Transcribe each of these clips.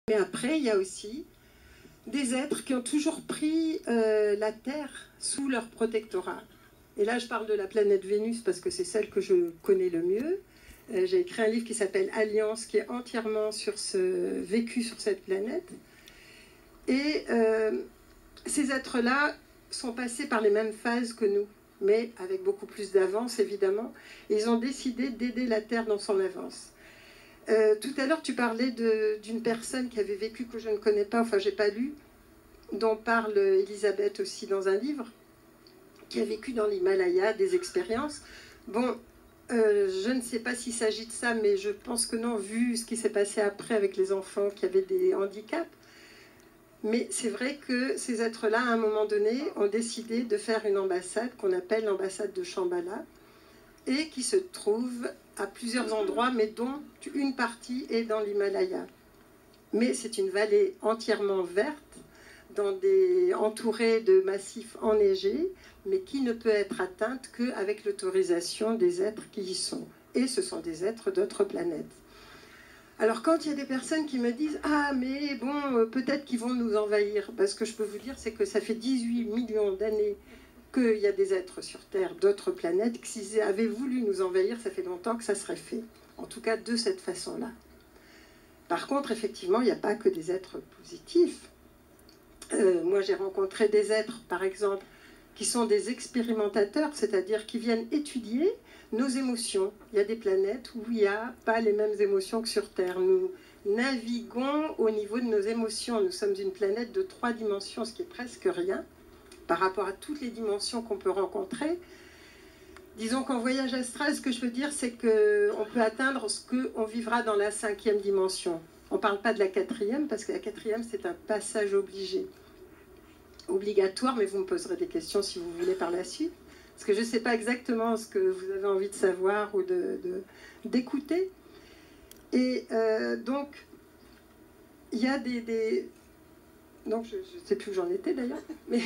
Mais après, il y a aussi des êtres qui ont toujours pris la Terre sous leur protectorat. Et là, je parle de la planète Vénus parce que c'est celle que je connais le mieux. J'ai écrit un livre qui s'appelle Alliance, qui est entièrement vécu sur cette planète. Et ces êtres-là sont passés par les mêmes phases que nous, mais avec beaucoup plus d'avance, évidemment. Et ils ont décidé d'aider la Terre dans son avance. Tout à l'heure, tu parlais d'une personne qui avait vécu, que je ne connais pas, enfin, j'ai pas lu, dont parle Elisabeth aussi dans un livre, qui a vécu dans l'Himalaya des expériences. Bon, je ne sais pas s'il s'agit de ça, mais je pense que non, vu ce qui s'est passé après avec les enfants qui avaient des handicaps. Mais c'est vrai que ces êtres-là, à un moment donné, ont décidé de faire une ambassade qu'on appelle l'ambassade de Shambhala, et qui se trouve à plusieurs endroits, mais dont une partie est dans l'Himalaya. Mais c'est une vallée entièrement verte, entourée de massifs enneigés, mais qui ne peut être atteinte qu'avec l'autorisation des êtres qui y sont. Et ce sont des êtres d'autres planètes. Alors quand il y a des personnes qui me disent « Ah, mais bon, peut-être qu'ils vont nous envahir », parce que je peux vous dire, c'est que ça fait 18 millions d'années qu'il y a des êtres sur Terre, d'autres planètes, que s'ils avaient voulu nous envahir, ça fait longtemps que ça serait fait. En tout cas, de cette façon-là. Par contre, effectivement, il n'y a pas que des êtres positifs. Moi, j'ai rencontré des êtres, par exemple, qui sont des expérimentateurs, c'est-à-dire qui viennent étudier nos émotions. Il y a des planètes où il n'y a pas les mêmes émotions que sur Terre. Nous naviguons au niveau de nos émotions. Nous sommes une planète de 3 dimensions, ce qui est presque rien, par rapport à toutes les dimensions qu'on peut rencontrer. Disons qu'en voyage astral, ce que je veux dire, c'est qu'on peut atteindre ce qu'on vivra dans la 5e dimension. On ne parle pas de la 4e, parce que la 4e, c'est un passage obligatoire, mais vous me poserez des questions si vous voulez par la suite. Parce que je ne sais pas exactement ce que vous avez envie de savoir ou d'écouter. Et donc, il y a donc, je ne sais plus où j'en étais d'ailleurs, mais...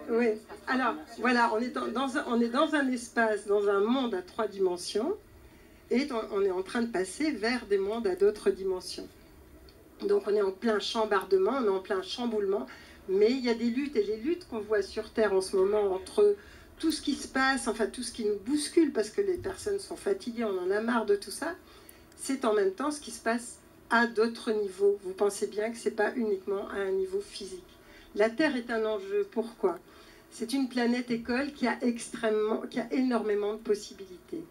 oui. Alors, voilà, on est dans un espace, dans un monde à 3 dimensions, et on est en train de passer vers des mondes à d'autres dimensions. Donc on est en plein chambardement, on est en plein chamboulement, mais il y a des luttes, et les luttes qu'on voit sur Terre en ce moment entre tout ce qui se passe, enfin tout ce qui nous bouscule, parce que les personnes sont fatiguées, on en a marre de tout ça, c'est en même temps ce qui se passe à d'autres niveaux. Vous pensez bien que ce n'est pas uniquement à un niveau physique. La Terre est un enjeu, pourquoi ? C'est une planète école qui a énormément de possibilités.